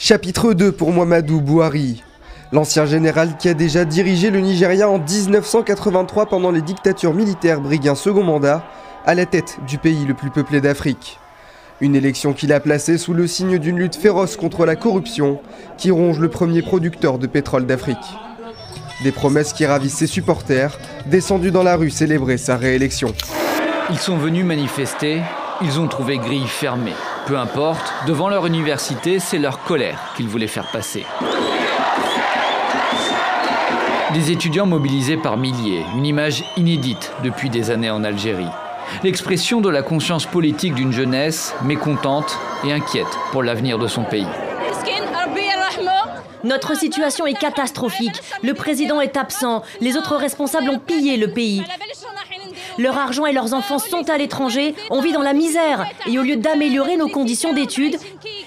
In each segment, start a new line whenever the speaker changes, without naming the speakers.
Chapitre 2 pour Muhammadu Buhari. L'ancien général qui a déjà dirigé le Nigeria en 1983 pendant les dictatures militaires brigue un second mandat à la tête du pays le plus peuplé d'Afrique. Une élection qu'il a placée sous le signe d'une lutte féroce contre la corruption qui ronge le premier producteur de pétrole d'Afrique. Des promesses qui ravissent ses supporters, descendus dans la rue célébrer sa réélection.
Ils sont venus manifester, ils ont trouvé grille fermée. Peu importe, devant leur université, c'est leur colère qu'ils voulaient faire passer. Des étudiants mobilisés par milliers, une image inédite depuis des années en Algérie. L'expression de la conscience politique d'une jeunesse mécontente et inquiète pour l'avenir de son pays.
Notre situation est catastrophique. Le président est absent. Les autres responsables ont pillé le pays. Leur argent et leurs enfants sont à l'étranger. On vit dans la misère. Et au lieu d'améliorer nos conditions d'études,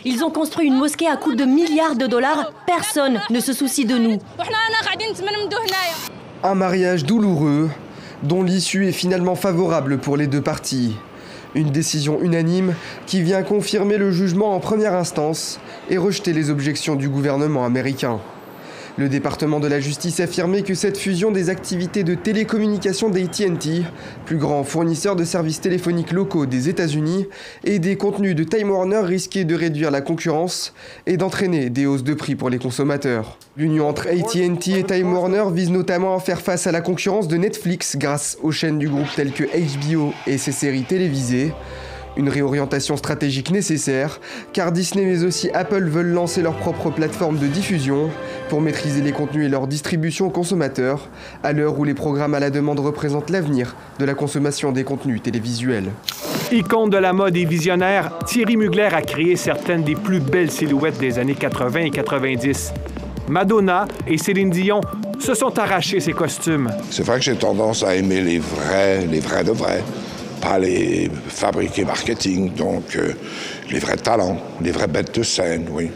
ils ont construit une mosquée à coût de milliards de dollars. Personne ne se soucie de nous.
Un mariage douloureux, dont l'issue est finalement favorable pour les deux parties. Une décision unanime qui vient confirmer le jugement en première instance et rejeter les objections du gouvernement américain. Le département de la justice affirmait que cette fusion des activités de télécommunication d'AT&T, plus grand fournisseur de services téléphoniques locaux des États-Unis, et des contenus de Time Warner risquait de réduire la concurrence et d'entraîner des hausses de prix pour les consommateurs. L'union entre AT&T et Time Warner vise notamment à faire face à la concurrence de Netflix grâce aux chaînes du groupe telles que HBO et ses séries télévisées. Une réorientation stratégique nécessaire, car Disney mais aussi Apple veulent lancer leur propre plateforme de diffusion pour maîtriser les contenus et leur distribution aux consommateurs, à l'heure où les programmes à la demande représentent l'avenir de la consommation des contenus télévisuels.
Icône de la mode et visionnaire, Thierry Mugler a créé certaines des plus belles silhouettes des années 80 et 90. Madonna et Céline Dion se sont arrachés ces costumes.
C'est vrai que j'ai tendance à aimer les vrais de vrais. Pas les fabriqués marketing, donc les vrais talents, les vraies bêtes de scène, oui.